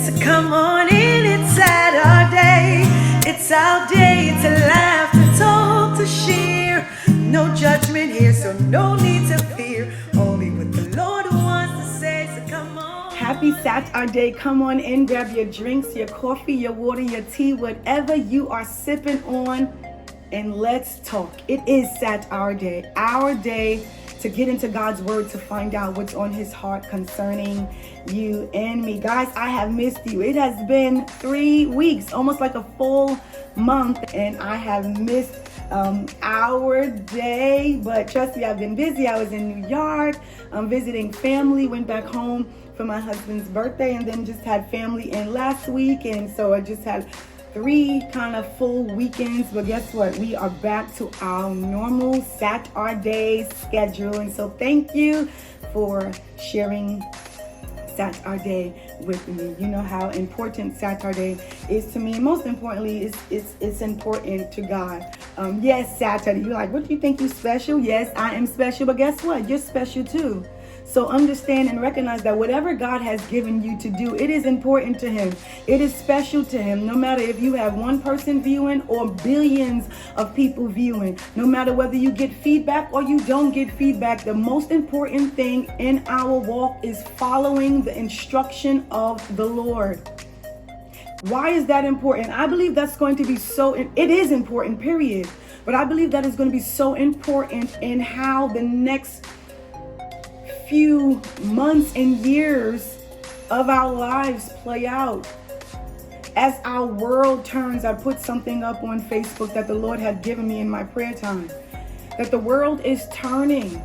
So come on in, it's Saturday. It's our day to laugh, to talk, to share. No judgment here, so no need to fear. Only what the Lord wants to say, so come on. Happy Saturday. Come on in, grab your drinks, your coffee, your water, your tea, whatever you are sipping on, and let's talk. It is Saturday, our day to get into God's word, to find out what's on his heart concerning you and me. Guys, I have missed you. It has been 3 weeks, almost like a full month, and I have missed our day, but trust me, I've been busy. I was in New York, visiting family, went back home for my husband's birthday, and then just had family in last week, and so I just had 3 kind of full weekends. But guess what? We are back to our normal Saturday schedule, and so thank you for sharing Saturday with me. You know how important Saturday is to me, and most importantly, it's important to God. Yes, Saturday. You're like, what do you think? You special? Yes, I am special, but guess what? You're special too. So understand and recognize that whatever God has given you to do, it is important to him. It is special to him. No matter if you have one person viewing or billions of people viewing, no matter whether you get feedback or you don't get feedback, the most important thing in our walk is following the instruction of the Lord. Why is that important? I believe that's going to be it is important, period. But I believe that is going to be so important in how the next few months and years of our lives play out. As our world turns, I put something up on Facebook that the Lord had given me in my prayer time, that the world is turning.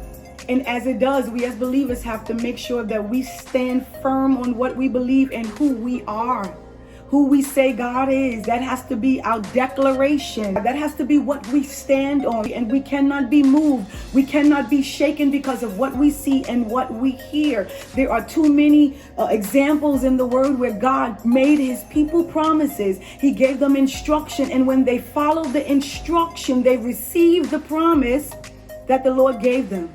And as it does, we as believers have to make sure that we stand firm on what we believe and who we are. Who we say God is. That has to be our declaration. That has to be what we stand on. And we cannot be moved. We cannot be shaken because of what we see and what we hear. There are too many examples in the word where God made his people promises. He gave them instruction. And when they followed the instruction, they received the promise that the Lord gave them.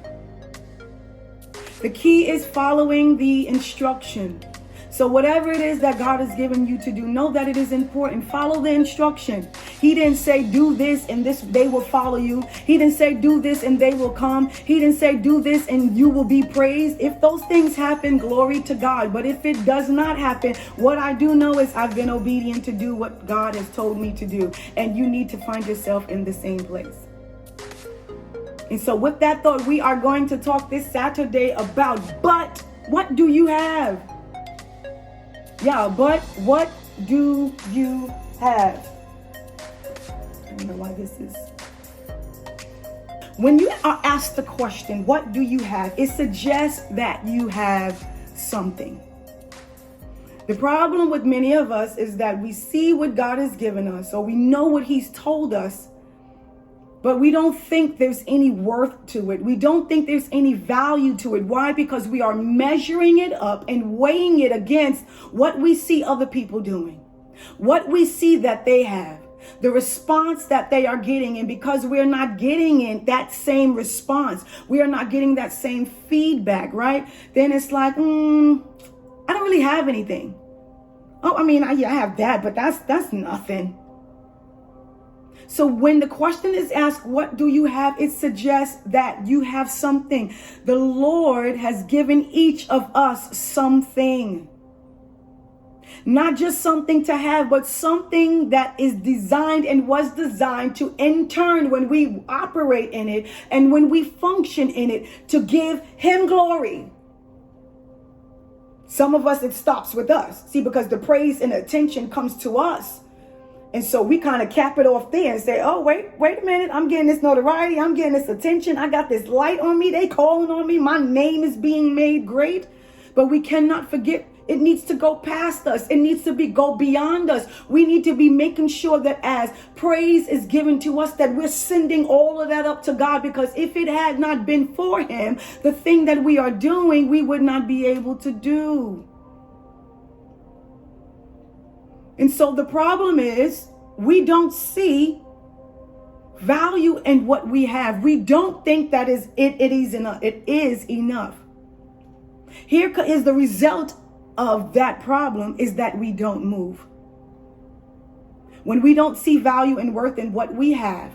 The key is following the instruction. So whatever it is that God has given you to do, know that it is important. Follow the instruction. He didn't say do this and this they will follow you. He didn't say do this and they will come. He didn't say do this and you will be praised. If those things happen, glory to God. But if it does not happen, what I do know is I've been obedient to do what God has told me to do. And you need to find yourself in the same place. And so with that thought, we are going to talk this Saturday about, but what do you have? Yeah, but what do you have? I don't know why this is. When you are asked the question, what do you have? It suggests that you have something. The problem with many of us is that we see what God has given us, or we know what he's told us, but we don't think there's any worth to it. We don't think there's any value to it. Why? Because we are measuring it up and weighing it against what we see other people doing, what we see that they have, the response that they are getting. And because we're not getting that same response, we are not getting that same feedback, right? Then it's like, I don't really have anything. Oh, I mean, I have that, but that's nothing. So when the question is asked, what do you have? It suggests that you have something. The Lord has given each of us something. Not just something to have, but something that is designed and was designed to, in turn, when we operate in it and when we function in it, to give him glory. Some of us, it stops with us. See, because the praise and attention comes to us. And so we kind of cap it off there and say, oh, wait a minute. I'm getting this notoriety. I'm getting this attention. I got this light on me. They calling on me. My name is being made great. But we cannot forget, it needs to go past us. It needs to go beyond us. We need to be making sure that as praise is given to us, that we're sending all of that up to God. Because if it had not been for him, the thing that we are doing, we would not be able to do. And so the problem is we don't see value in what we have. We don't think that it is enough. It is enough. Here is the result of that problem is that we don't move. When we don't see value and worth in what we have,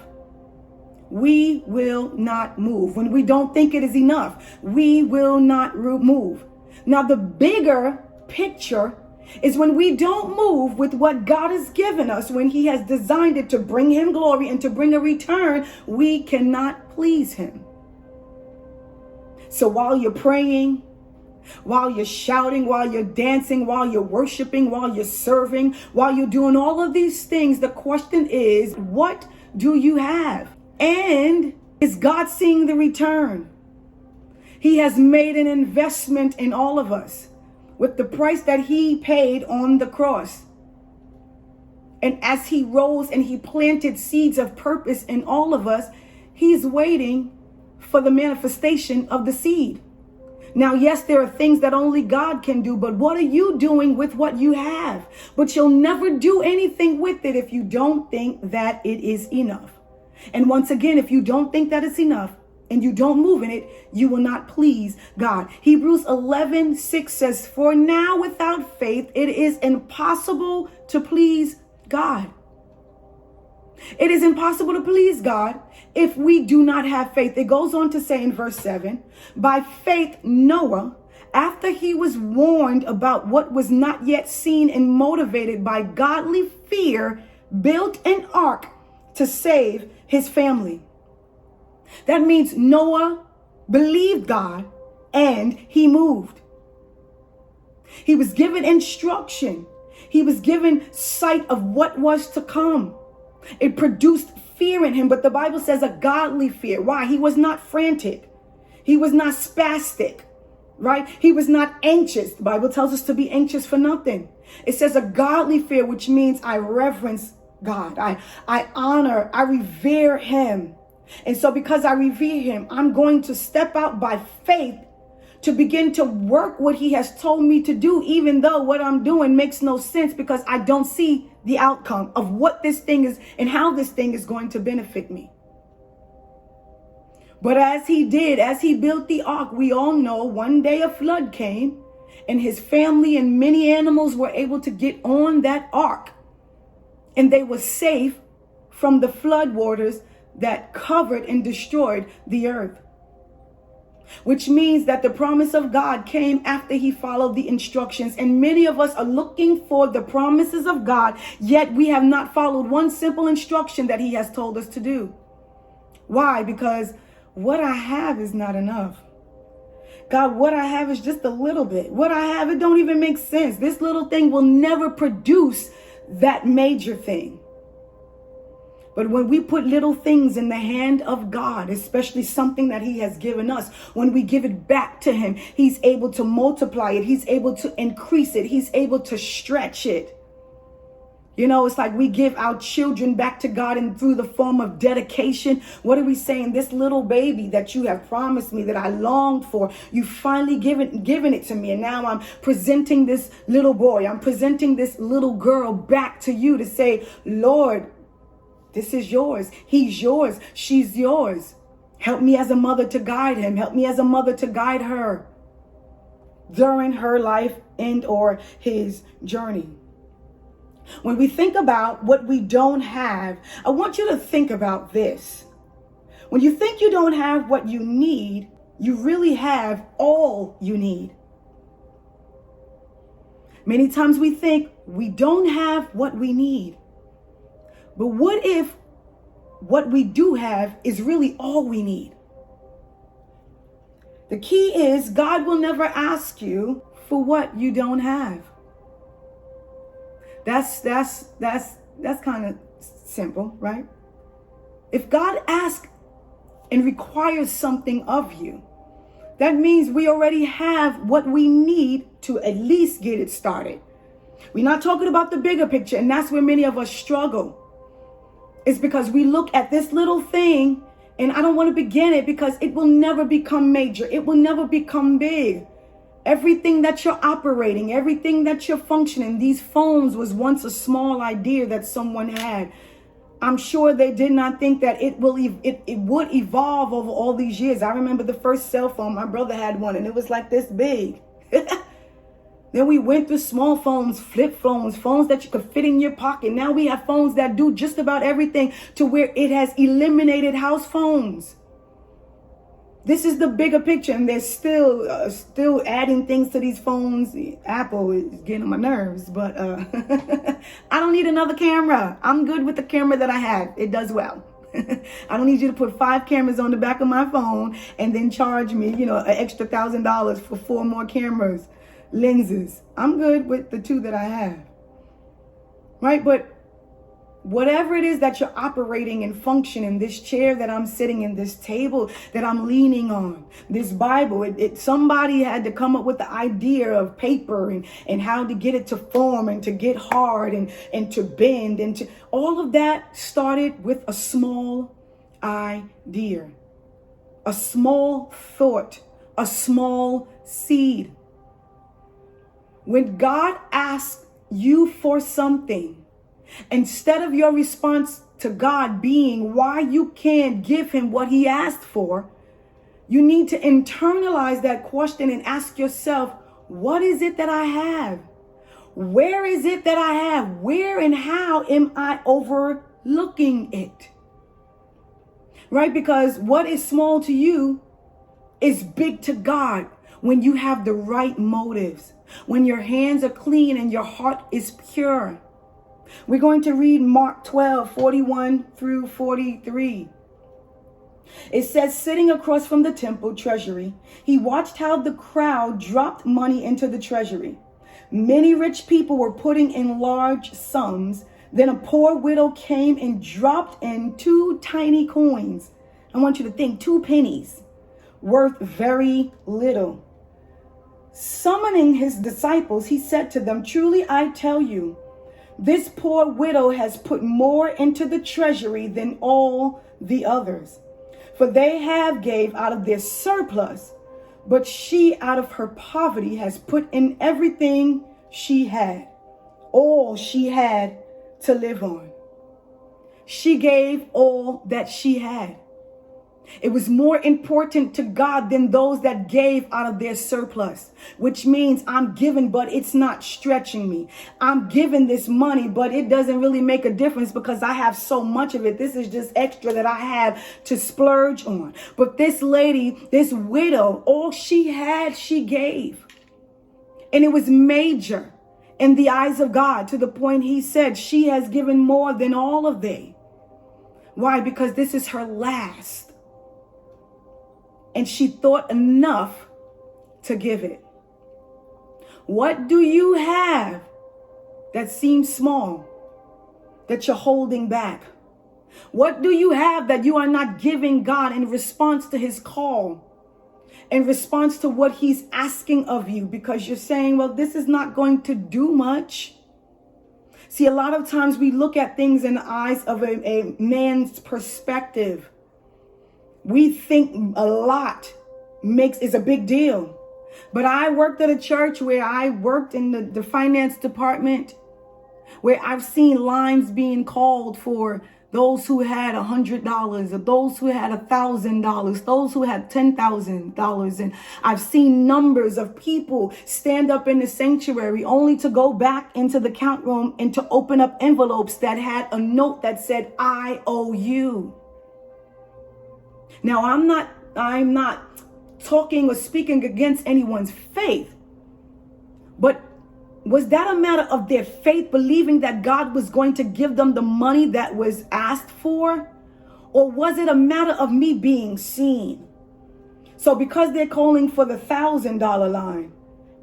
we will not move. When we don't think it is enough, we will not move. Now, the bigger picture is when we don't move with what God has given us, when He has designed it to bring Him glory and to bring a return, we cannot please Him. So while you're praying, while you're shouting, while you're dancing, while you're worshiping, while you're serving, while you're doing all of these things, the question is, what do you have? And is God seeing the return? He has made an investment in all of us with the price that He paid on the cross. And as He rose and He planted seeds of purpose in all of us, He's waiting for the manifestation of the seed. Now, yes, there are things that only God can do, but what are you doing with what you have? But you'll never do anything with it if you don't think that it is enough. And once again, if you don't think that it's enough and you don't move in it, you will not please God. Hebrews 11:6 says, "For now without faith, it is impossible to please God." It is impossible to please God if we do not have faith. It goes on to say in verse 7, "By faith, Noah, after he was warned about what was not yet seen and motivated by godly fear, built an ark to save his family." That means Noah believed God and he moved. He was given instruction. He was given sight of what was to come. It produced fear in him, but the Bible says a godly fear. Why? He was not frantic. He was not spastic, right? He was not anxious. The Bible tells us to be anxious for nothing. It says a godly fear, which means I reverence God. I honor, I revere Him. And so because I revere Him, I'm going to step out by faith to begin to work what He has told me to do, even though what I'm doing makes no sense because I don't see the outcome of what this thing is and how this thing is going to benefit me. But as he built the ark, we all know one day a flood came and his family and many animals were able to get on that ark. And they were safe from the flood waters that covered and destroyed the earth. Which means that the promise of God came after he followed the instructions. And many of us are looking for the promises of God, yet we have not followed one simple instruction that He has told us to do. Why? Because what I have is not enough. God, what I have is just a little bit. What I have, it don't even make sense. This little thing will never produce that major thing. But when we put little things in the hand of God, especially something that He has given us, when we give it back to Him, He's able to multiply it. He's able to increase it. He's able to stretch it. You know, it's like we give our children back to God and through the form of dedication. What are we saying? This little baby that you have promised me, that I longed for, you finally given it to me. And now I'm presenting this little boy, I'm presenting this little girl back to you to say, Lord, this is yours. He's yours. She's yours. Help me as a mother to guide him. Help me as a mother to guide her during her life and or his journey. When we think about what we don't have, I want you to think about this. When you think you don't have what you need, you really have all you need. Many times we think we don't have what we need. But what if what we do have is really all we need? The key is God will never ask you for what you don't have. That's kind of simple, right? If God asks and requires something of you, that means we already have what we need to at least get it started. We're not talking about the bigger picture, and that's where many of us struggle. It's because we look at this little thing, and I don't want to begin it because it will never become major. It will never become big. Everything that you're operating, everything that you're functioning, these phones was once a small idea that someone had. I'm sure they did not think that it would evolve over all these years. I remember the first cell phone, my brother had one, and it was like this big. Then we went through small phones, flip phones, phones that you could fit in your pocket. Now we have phones that do just about everything, to where it has eliminated house phones. This is the bigger picture, and they're still adding things to these phones. Apple is getting on my nerves, but I don't need another camera. I'm good with the camera that I have. It does well. I don't need you to put 5 cameras on the back of my phone and then charge me, an extra $1,000 for 4 more cameras, lenses. I'm good with the 2 that I have. Right? But whatever it is that you're operating and functioning, this chair that I'm sitting in, this table that I'm leaning on, this Bible, somebody had to come up with the idea of paper and how to get it to form and to get hard and to bend, and to all of that started with a small idea, a small thought, a small seed. When God asks you for something, instead of your response to God being why you can't give him what he asked for, you need to internalize that question and ask yourself, what is it that I have? Where is it that I have? Where and how am I overlooking it? Right? Because what is small to you is big to God when you have the right motives, when your hands are clean and your heart is pure. We're going to read Mark 12:41 through 43. It says, sitting across from the temple treasury, he watched how the crowd dropped money into the treasury. Many rich people were putting in large sums. Then a poor widow came and dropped in 2 tiny coins. I want you to think 2 pennies, worth very little. Summoning his disciples, he said to them, truly I tell you, this poor widow has put more into the treasury than all the others. For they have gave out of their surplus, but she out of her poverty has put in everything she had, all she had to live on. She gave all that she had. It was more important to God than those that gave out of their surplus, which means I'm giving, but it's not stretching me. I'm giving this money, but it doesn't really make a difference because I have so much of it. This is just extra that I have to splurge on. But this lady, this widow, all she had, she gave. And it was major in the eyes of God, to the point he said she has given more than all of they. Why? Because this is her last. And she thought enough to give it. What do you have that seems small, that you're holding back? What do you have that you are not giving God in response to his call, in response to what he's asking of you? Because you're saying, well, this is not going to do much. See, a lot of times we look at things in the eyes of a man's perspective. We think a lot is a big deal. But I worked at a church where I worked in the finance department, where I've seen lines being called for those who had $100, or those who had $1,000, those who had $10,000. And I've seen numbers of people stand up in the sanctuary only to go back into the count room and to open up envelopes that had a note that said, I owe you. Now, I'm not talking or speaking against anyone's faith, but was that a matter of their faith, believing that God was going to give them the money that was asked for? Or was it a matter of me being seen? So because they're calling for the $1,000 line,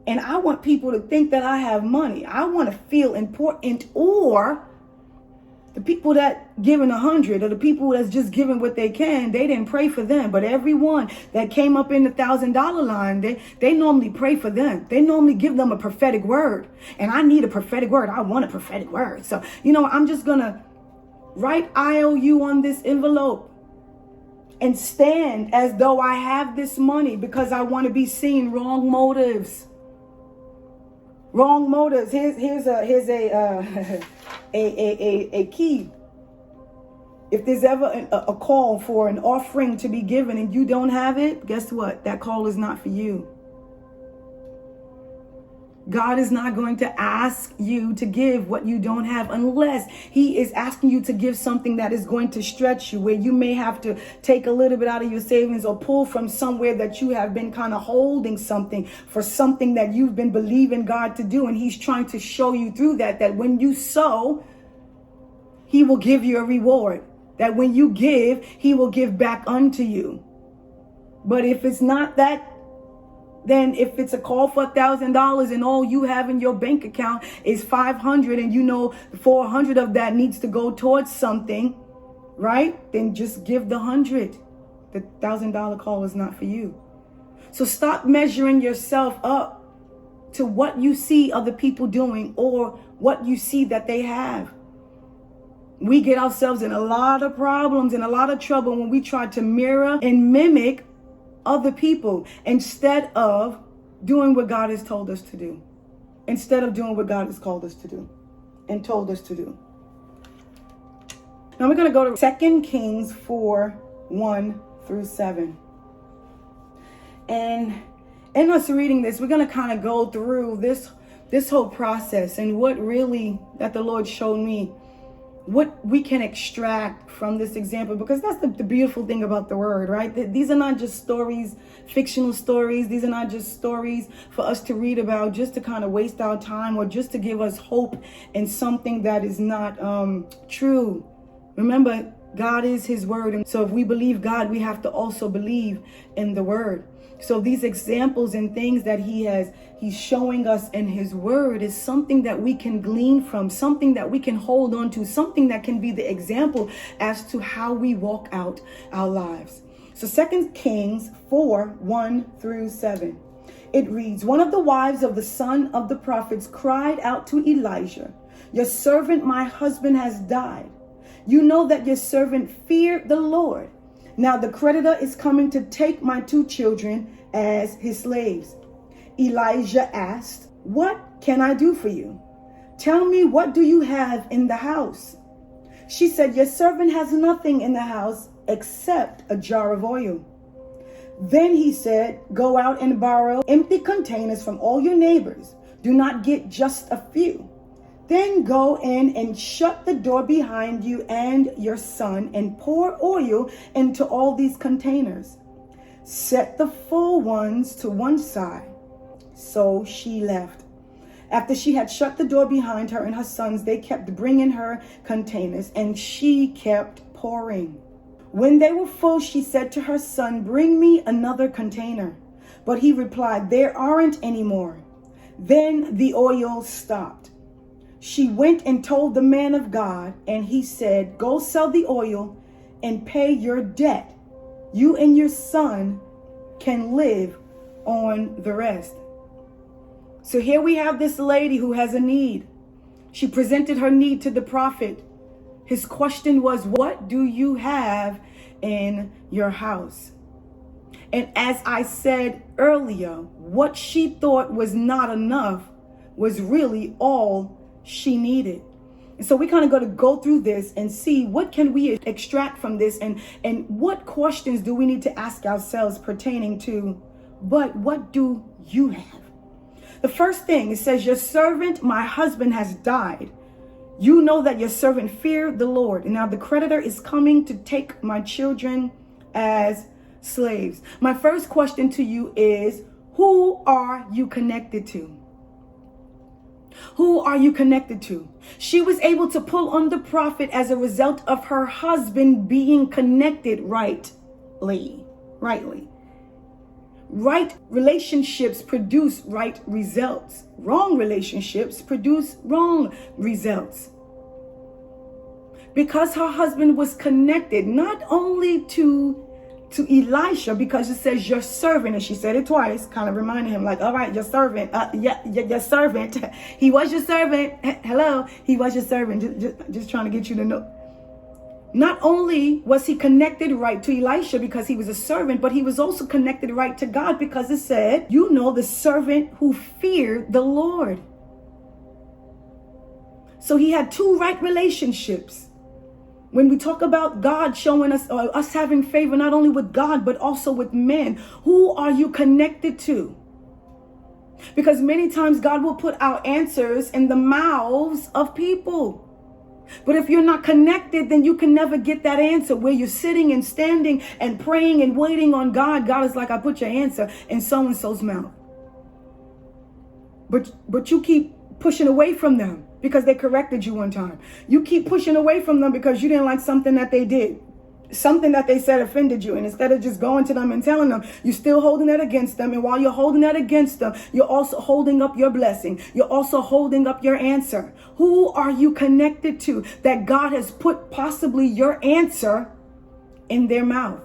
and I want people to think that I have money, I want to feel important, or the people that giving 100, or the people that's just giving what they can, they didn't pray for them. But everyone that came up in the $1,000 line, they normally pray for them. They normally give them a prophetic word. And I need a prophetic word. I want a prophetic word. So, I'm just going to write IOU on this envelope and stand as though I have this money because I want to be seen. Wrong motives. Wrong motives. Here's a key. If there's ever a call for an offering to be given and you don't have it, guess what? That call is not for you. God is not going to ask you to give what you don't have unless he is asking you to give something that is going to stretch you, where you may have to take a little bit out of your savings or pull from somewhere that you have been kind of holding something for something that you've been believing God to do. And he's trying to show you through that when you sow, he will give you a reward. That when you give, he will give back unto you. But if it's not that, then if it's a call for $1,000 and all you have in your bank account is 500 and you know 400 of that needs to go towards something, right? Then just give the 100. The $1,000 call is not for you. So stop measuring yourself up to what you see other people doing or what you see that they have. We get ourselves in a lot of problems and a lot of trouble when we try to mirror and mimic other people instead of doing what God has told us to do. Instead of doing what God has called us to do and told us to do. Now we're going to go to 2 Kings 4:1-7. And in us reading this, we're going to kind of go through this whole process and what really that the Lord showed me, what we can extract from this example, because that's the beautiful thing about the word, right? These are not just stories, fictional stories. These are not just stories for us to read about just to kind of waste our time or just to give us hope in something that is not true. Remember, God is his word. And so if we believe God, we have to also believe in the word. So these examples and things that he's showing us in his word is something that we can glean from, something that we can hold on to, something that can be the example as to how we walk out our lives. So 2 Kings 4:1-7. It reads, one of the wives of the son of the prophets cried out to Elijah, your servant, my husband, has died. You know that your servant feared the Lord. Now the creditor is coming to take my 2 children as his slaves. Elijah asked, what can I do for you? Tell me, what do you have in the house? She said, your servant has nothing in the house except a jar of oil. Then he said, go out and borrow empty containers from all your neighbors. Do not get just a few. Then go in and shut the door behind you and your son and pour oil into all these containers. Set the full ones to one side. So she left. After she had shut the door behind her and her sons, they kept bringing her containers and she kept pouring. When they were full, she said to her son, bring me another container. But he replied, there aren't any more. Then the oil stopped. She went and told the man of God, and he said, go sell the oil and pay your debt. You and your son can live on the rest. So here we have this lady who has a need. She presented her need to the prophet. His question was, what do you have in your house? And as I said earlier, what she thought was not enough was really all she needed. And so we kind of got to go through this and see what can we extract from this and what questions do we need to ask ourselves pertaining to, but what do you have? The first thing, it says, your servant, my husband, has died. You know that your servant feared the Lord. And now the creditor is coming to take my children as slaves. My first question to you is, who are you connected to? Who are you connected to? She was able to pull on the prophet as a result of her husband being connected rightly. Right relationships produce right results. Wrong relationships produce wrong results. Because her husband was connected not only to Elisha, because it says your servant, and she said it twice, kind of reminding him like, all right, your servant, your servant, he was your servant. Hello, he was your servant. Just trying to get you to know. Not only was he connected right to Elisha because he was a servant, but he was also connected right to God because it said, you know, the servant who feared the Lord. So he had 2 right relationships. When we talk about God showing us, or us having favor, not only with God, but also with men, who are you connected to? Because many times God will put our answers in the mouths of people. But if you're not connected, then you can never get that answer. Where you're sitting and standing and praying and waiting on God, God is like, I put your answer in so-and-so's mouth. But you keep pushing away from them because they corrected you one time. You keep pushing away from them because you didn't like something that they did. Something that they said offended you. And instead of just going to them and telling them, you're still holding that against them. And while you're holding that against them, you're also holding up your blessing. You're also holding up your answer. Who are you connected to that God has put possibly your answer in their mouth?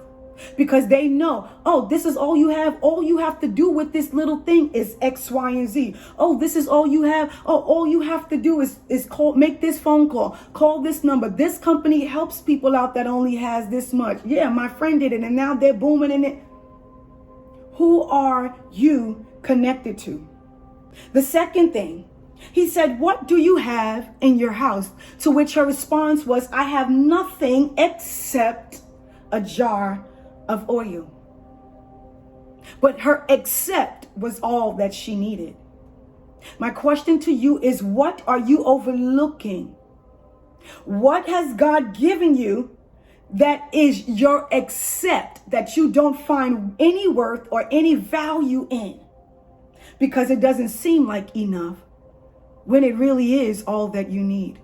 Because they know, oh, this is all you have. All you have to do with this little thing is X, Y, and Z. Oh, this is all you have. Oh, all you have to do is make this phone call this number. This company helps people out that only has this much. Yeah, my friend did it and now they're booming in it. Who are you connected to? The second thing, he said, what do you have in your house? To which her response was, I have nothing except a jar of oil. But her accept was all that she needed. My question to you is, what are you overlooking? What has God given you that is your accept that you don't find any worth or any value in? Because it doesn't seem like enough when it really is all that you need.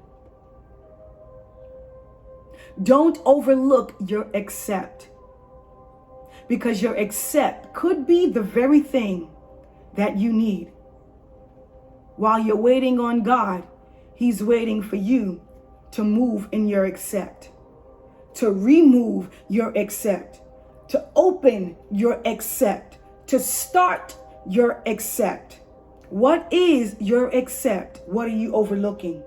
Don't overlook your accept. Because your accept could be the very thing that you need. While you're waiting on God, He's waiting for you to move in your accept, to remove your accept, to open your accept, to start your accept. What is your accept? What are you overlooking?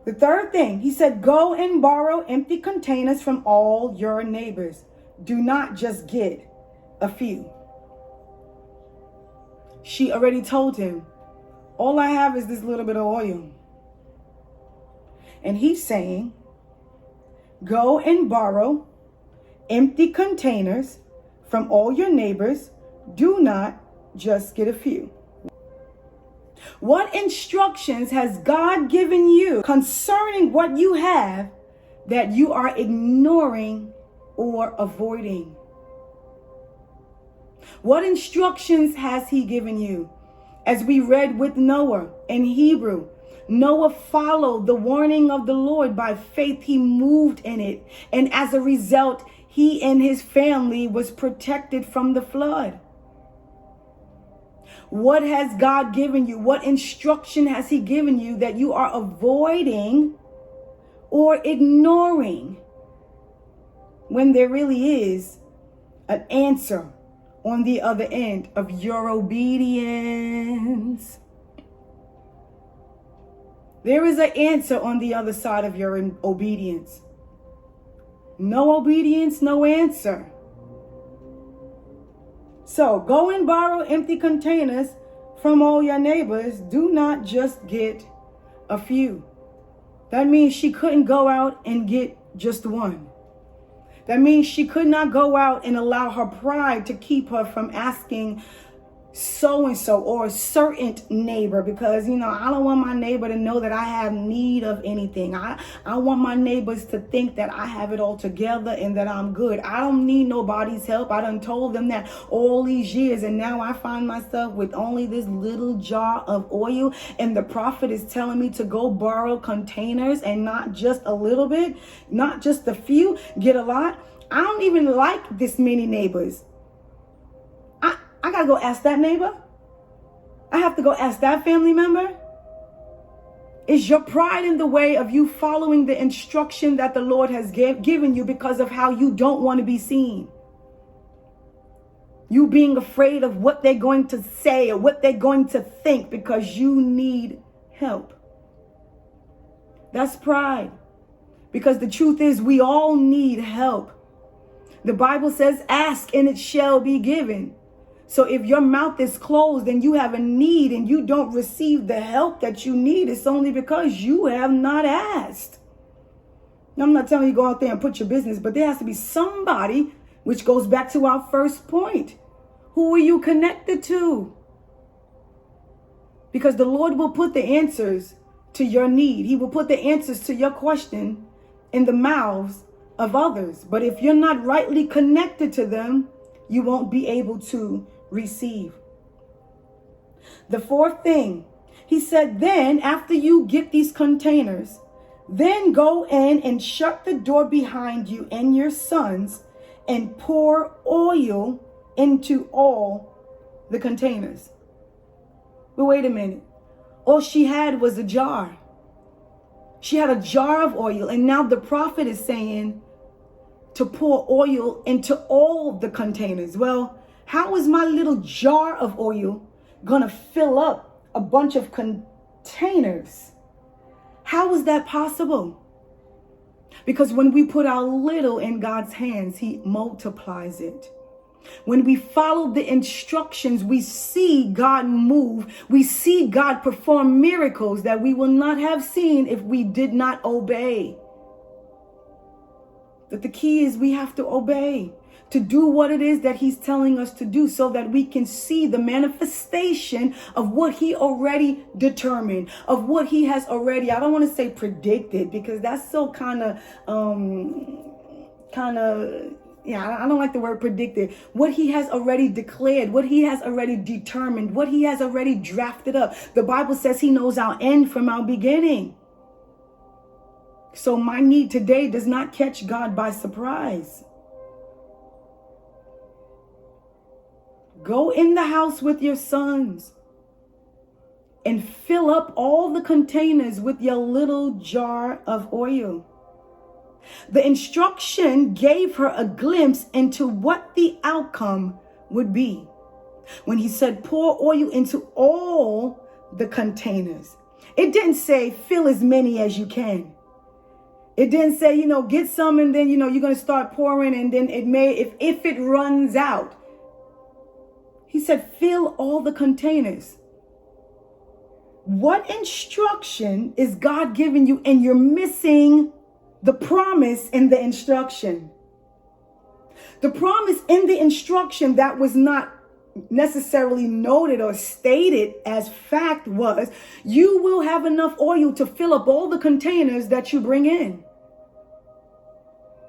The third thing, he said, go and borrow empty containers from all your neighbors. Do not just get a few. She already told him, all I have is this little bit of oil. And he's saying, go and borrow empty containers from all your neighbors. Do not just get a few. What instructions has God given you concerning what you have that you are ignoring or avoiding? What instructions has He given you? As we read with Noah in Hebrew, Noah followed the warning of the Lord. By faith, he moved in it. And as a result, he and his family was protected from the flood. What has God given you? What instruction has He given you that you are avoiding or ignoring when there really is an answer on the other end of your obedience? There is an answer on the other side of your obedience. No obedience, no answer. So go and borrow empty containers from all your neighbors. Do not just get a few. That means she couldn't go out and get just one. That means she could not go out and allow her pride to keep her from asking so-and-so or a certain neighbor, because, I don't want my neighbor to know that I have need of anything. I want my neighbors to think that I have it all together and that I'm good. I don't need nobody's help. I done told them that all these years, and now I find myself with only this little jar of oil, and the prophet is telling me to go borrow containers, and not just a little bit, not just a few, get a lot. I don't even like this many neighbors. I got to go ask that neighbor. I have to go ask that family member. Is your pride in the way of you following the instruction that the Lord has given you because of how you don't want to be seen? You being afraid of what they're going to say or what they're going to think because you need help. That's pride. Because the truth is, we all need help. The Bible says, ask and it shall be given. So if your mouth is closed and you have a need and you don't receive the help that you need, it's only because you have not asked. Now, I'm not telling you to go out there and put your business, but there has to be somebody, which goes back to our first point. Who are you connected to? Because the Lord will put the answers to your need. He will put the answers to your question in the mouths of others. But if you're not rightly connected to them, you won't be able to receive. The fourth thing, he said, then after you get these containers, then go in and shut the door behind you and your sons and pour oil into all the containers. But wait a minute. All she had was a jar. She had a jar of oil. And now the prophet is saying to pour oil into all the containers. Well, how is my little jar of oil going to fill up a bunch of containers? How is that possible? Because when we put our little in God's hands, he multiplies it. When we follow the instructions, we see God move. We see God perform miracles that we will not have seen if we did not obey. But the key is we have to obey, to do what it is that he's telling us to do so that we can see the manifestation of what he already determined, of what he has already, I don't want to say predicted, because that's so yeah, I don't like the word predicted. What he has already declared, what he has already determined, what he has already drafted up. The Bible says he knows our end from our beginning. So my need today does not catch God by surprise. Go in the house with your sons and fill up all the containers with your little jar of oil. The instruction gave her a glimpse into what the outcome would be. When he said, pour oil into all the containers, it didn't say fill as many as you can. It didn't say, get some and then, you're going to start pouring and then it may, if it runs out. He said, fill all the containers. What instruction is God giving you and you're missing the promise in the instruction? The promise in the instruction that was not necessarily noted or stated as fact was, you will have enough oil to fill up all the containers that you bring in.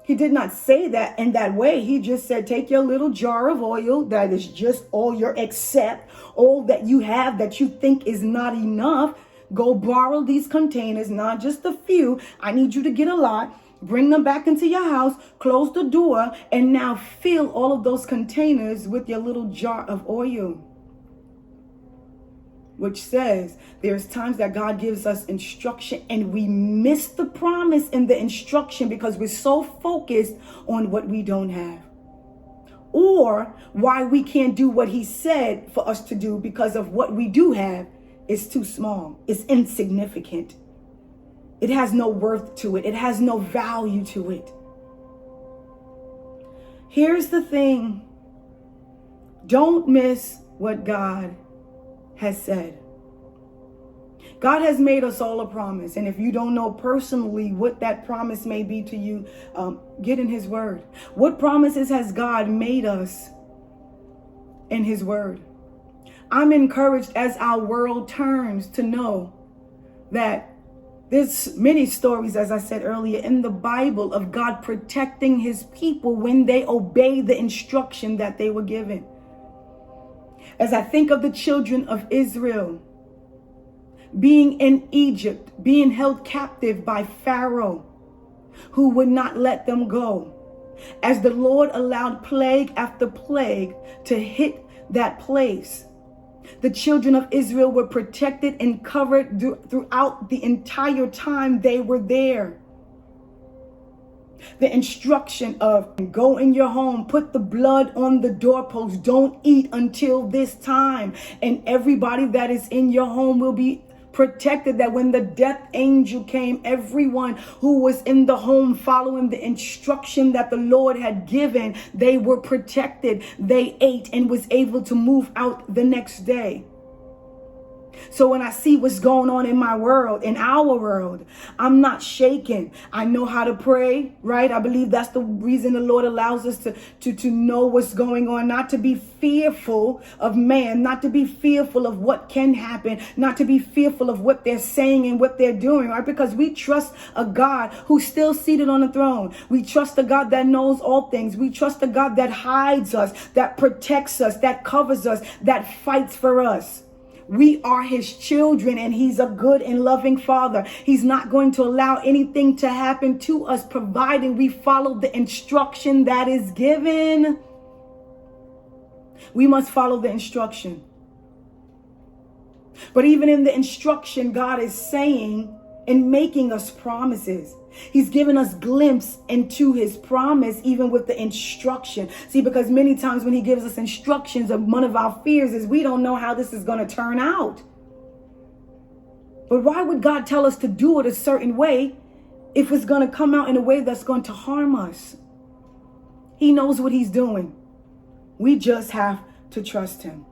He did not say that in that way. He just said, take your little jar of oil that is just all your except, all that you have that you think is not enough. Go borrow these containers, not just a few. I need you to get a lot. Bring them back into your house, close the door, and now fill all of those containers with your little jar of oil. Which says there's times that God gives us instruction and we miss the promise in the instruction because we're so focused on what we don't have. Or why we can't do what he said for us to do because of what we do have is too small. It's insignificant. It has no worth to it. It has no value to it. Here's the thing. Don't miss what God has said. God has made us all a promise. And if you don't know personally what that promise may be to you, get in his word. What promises has God made us in his word? I'm encouraged as our world turns to know that there's many stories, as I said earlier, in the Bible of God protecting his people when they obey the instruction that they were given. As I think of the children of Israel being in Egypt, being held captive by Pharaoh, who would not let them go. As the Lord allowed plague after plague to hit that place, the children of Israel were protected and covered throughout the entire time they were there. The instruction of go in your home, put the blood on the doorpost, don't eat until this time. And everybody that is in your home will be protected, that when the death angel came, everyone who was in the home following the instruction that the Lord had given, they were protected. They ate and was able to move out the next day. So when I see what's going on in my world, in our world, I'm not shaken. I know how to pray, right? I believe that's the reason the Lord allows us to know what's going on, not to be fearful of man, not to be fearful of what can happen, not to be fearful of what they're saying and what they're doing, right? Because we trust a God who's still seated on the throne. We trust a God that knows all things. We trust a God that hides us, that protects us, that covers us, that fights for us. We are his children, and he's a good and loving father. He's not going to allow anything to happen to us, providing we follow the instruction that is given. We must follow the instruction. But even in the instruction, God is saying and making us promises. He's given us glimpse into his promise, even with the instruction. See, because many times when he gives us instructions, one of our fears is we don't know how this is going to turn out. But why would God tell us to do it a certain way if it's going to come out in a way that's going to harm us? He knows what he's doing. We just have to trust him.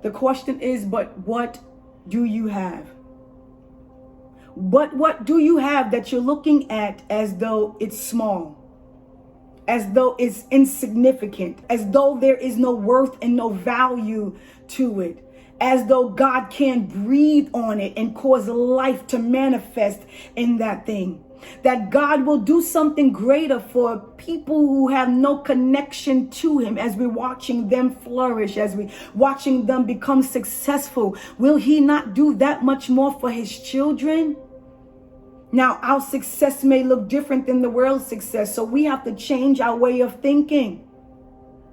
The question is, but what do you have? But what do you have that you're looking at as though it's small, as though it's insignificant, as though there is no worth and no value to it, as though God can't breathe on it and cause life to manifest in that thing? That God will do something greater for people who have no connection to him, as we're watching them flourish, as we're watching them become successful. Will he not do that much more for his children? Now, our success may look different than the world's success, so we have to change our way of thinking.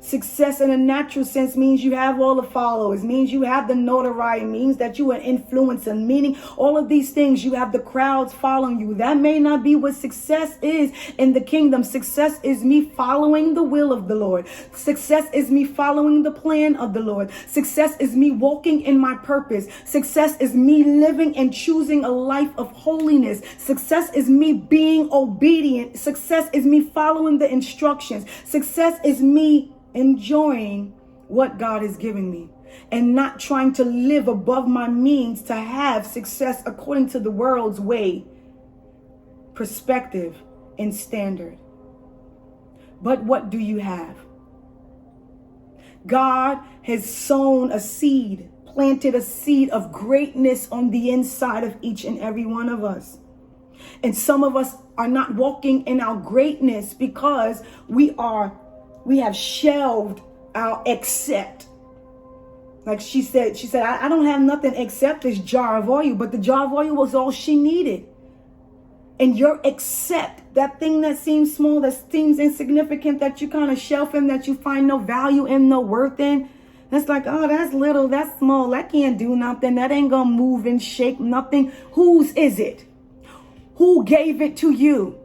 Success in a natural sense means you have all the followers, means you have the notoriety, means that you are influencer, meaning all of these things, you have the crowds following you. That may not be what success is in the kingdom. Success is me following the will of the Lord. Success is me following the plan of the Lord. Success is me walking in my purpose. Success is me living and choosing a life of holiness. Success is me being obedient. Success is me following the instructions. Success is me enjoying what God is giving me and not trying to live above my means to have success according to the world's way, perspective, and standard. But what do you have? God has sown a seed, planted a seed of greatness on the inside of each and every one of us. And some of us are not walking in our greatness because we have shelved our accept. Like she said, I don't have nothing except this jar of oil, but the jar of oil was all she needed. And your accept, that thing that seems small, that seems insignificant, that you kind of shelf in, that you find no value in, no worth in. That's like, oh, that's little, that's small, that can't do nothing, that ain't gonna move and shake nothing. Whose is it? Who gave it to you?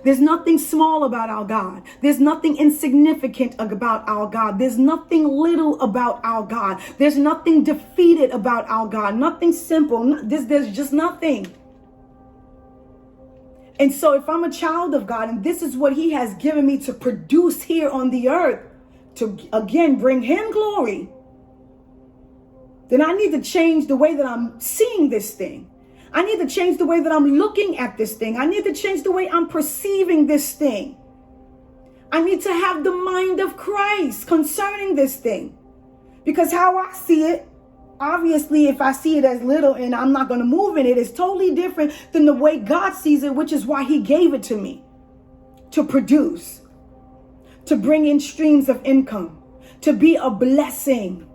There's nothing small about our God. There's nothing insignificant about our God. There's nothing little about our God. There's nothing defeated about our God. Nothing simple. There's just nothing. And so if I'm a child of God and this is what he has given me to produce here on the earth, to again bring him glory, then I need to change the way that I'm seeing this thing. I need to change the way that I'm looking at this thing. I need to change the way I'm perceiving this thing. I need to have the mind of Christ concerning this thing. Because how I see it, obviously, if I see it as little and I'm not going to move in it, it's totally different than the way God sees it, which is why he gave it to me. To produce, to bring in streams of income, to be a blessing,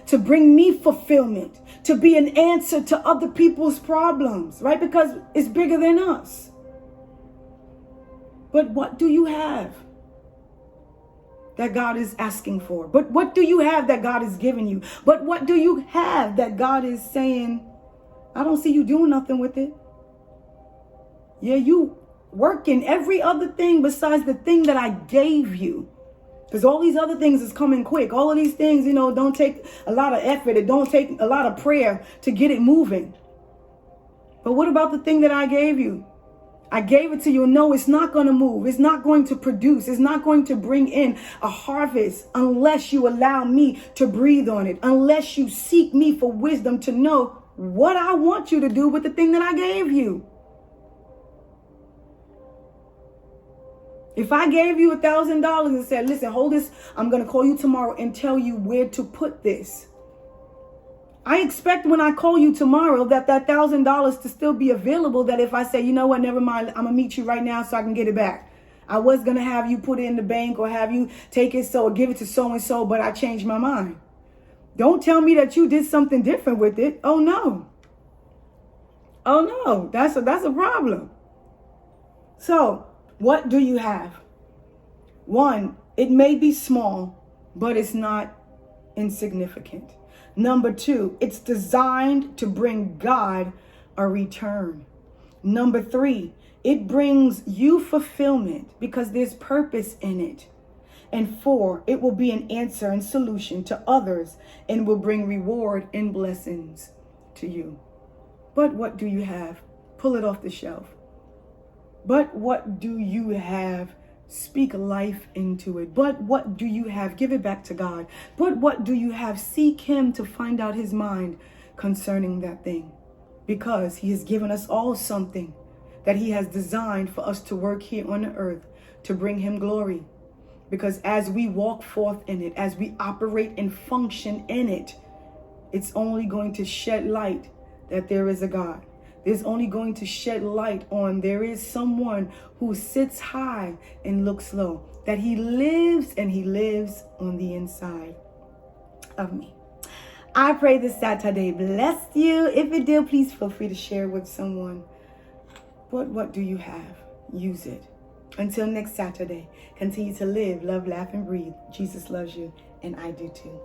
to bring me fulfillment, to be an answer to other people's problems, right? Because it's bigger than us. But what do you have that God is asking for? But what do you have that God is giving you? But what do you have that God is saying, I don't see you doing nothing with it? Yeah, you working every other thing besides the thing that I gave you. Because all these other things is coming quick. All of these things, don't take a lot of effort. It don't take a lot of prayer to get it moving. But what about the thing that I gave you? I gave it to you. No, it's not going to move. It's not going to produce. It's not going to bring in a harvest unless you allow me to breathe on it, unless you seek me for wisdom to know what I want you to do with the thing that I gave you. If I gave you $1,000 and said, listen, hold this, I'm going to call you tomorrow and tell you where to put this. I expect when I call you tomorrow that $1,000 to still be available, that if I say, you know what, never mind, I'm going to meet you right now so I can get it back. I was going to have you put it in the bank or have you take it or give it to so-and-so, but I changed my mind. Don't tell me that you did something different with it. Oh, no. Oh, no. That's a problem. So what do you have? One, it may be small, but it's not insignificant. Number two, it's designed to bring God a return. Number three, it brings you fulfillment because there's purpose in it. And four, it will be an answer and solution to others and will bring reward and blessings to you. But what do you have? Pull it off the shelf. But what do you have? Speak life into it. But what do you have? Give it back to God. But what do you have? Seek him to find out his mind concerning that thing. Because he has given us all something that he has designed for us to work here on the earth to bring him glory. Because as we walk forth in it, as we operate and function in it, it's only going to shed light that there is a God. There's only going to shed light on there is someone who sits high and looks low, that he lives and he lives on the inside of me. I pray this Saturday blessed you. If it did, please feel free to share with someone. But what do you have? Use it. Until next Saturday, continue to live, love, laugh, and breathe. Jesus loves you, and I do too.